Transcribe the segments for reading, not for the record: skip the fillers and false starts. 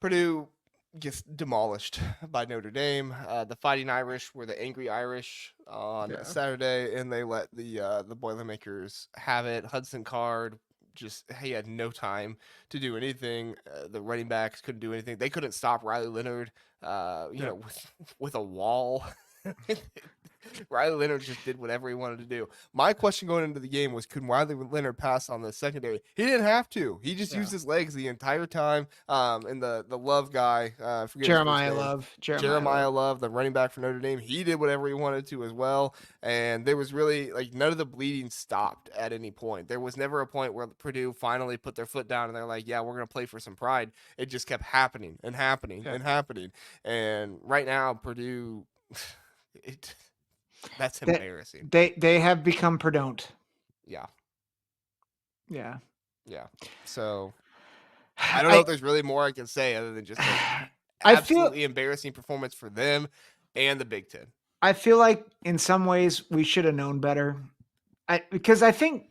Purdue gets demolished by Notre Dame. The Fighting Irish were the Angry Irish on Saturday, and they let the Boilermakers have it. Hudson Card he had no time to do anything. The running backs couldn't do anything. They couldn't stop Riley Leonard, with a wall. Riley Leonard just did whatever he wanted to do. My question going into the game was, could Riley Leonard pass on the secondary? He didn't have to. He just used his legs the entire time. And the Love guy, Jeremiah Love, the running back for Notre Dame, he did whatever he wanted to as well. And there was really none of the bleeding stopped at any point. There was never a point where Purdue finally put their foot down and they're like, yeah, we're going to play for some pride. It just kept happening and happening and happening. And right now, Purdue, that's embarrassing. They have become Purdue. Yeah. Yeah. Yeah. So I don't know if there's really more I can say other than just absolutely embarrassing performance for them and the Big Ten. I feel like in some ways we should have known better. Because I think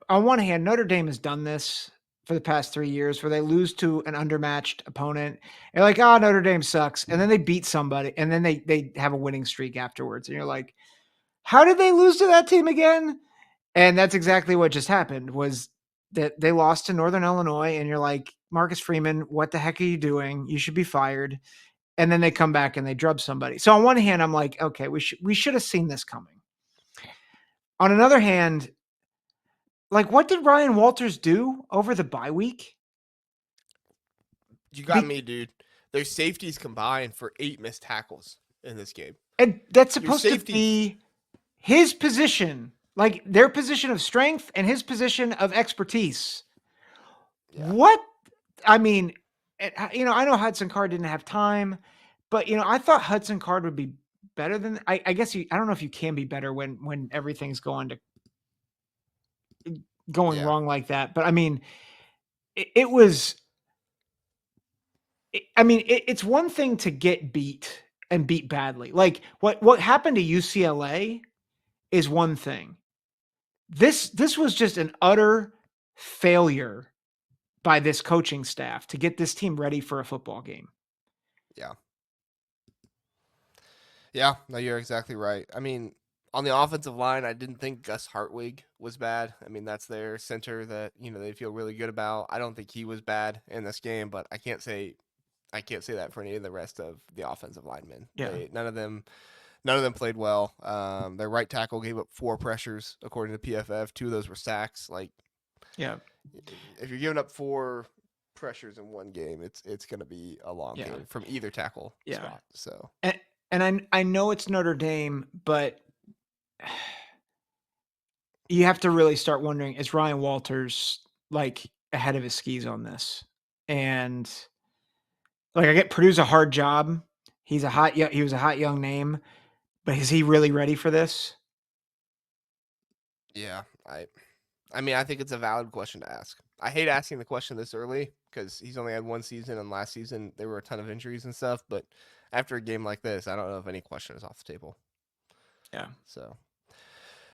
on one hand, Notre Dame has done this for the past 3 years where they lose to an undermatched opponent. They're like, oh, Notre Dame sucks. And then they beat somebody and then they have a winning streak afterwards. And you're like, how did they lose to that team again? And that's exactly what just happened, was that they lost to Northern Illinois. And you're like, Marcus Freeman, what the heck are you doing? You should be fired. And then they come back and they drub somebody. So on one hand, I'm like, okay, we should have seen this coming. On another hand, what did Ryan Walters do over the bye week? You got me, dude. Their safeties combined for 8 missed tackles in this game. And that's supposed to be his position, their position of strength and his position of expertise. Yeah. What? I mean, I know Hudson Card didn't have time, but, I thought Hudson Card would be better than, I guess I don't know if you can be better when everything's going wrong like that. But I mean, it's one thing to get beat and beat badly. Like what happened to UCLA is one thing. This was just an utter failure by this coaching staff to get this team ready for a football game. Yeah. Yeah, no, you're exactly right. I mean, on the offensive line, I didn't think Gus Hartwig was bad. I mean, that's their center that, they feel really good about. I don't think he was bad in this game, but I can't say that for any of the rest of the offensive linemen. Yeah. None of them played well. Their right tackle gave up 4 pressures according to PFF. 2 of those were sacks. Yeah. If you're giving up 4 pressures in one game, it's going to be a long game from either tackle spot. So. And I know it's Notre Dame, but you have to really start wondering, is Ryan Walters ahead of his skis on this? And I get Purdue's a hard job. He was a hot young name, but is he really ready for this? Yeah, I mean, I think it's a valid question to ask. I hate asking the question this early because he's only had 1 season, and last season there were a ton of injuries and stuff. But after a game like this, I don't know if any question is off the table. Yeah. So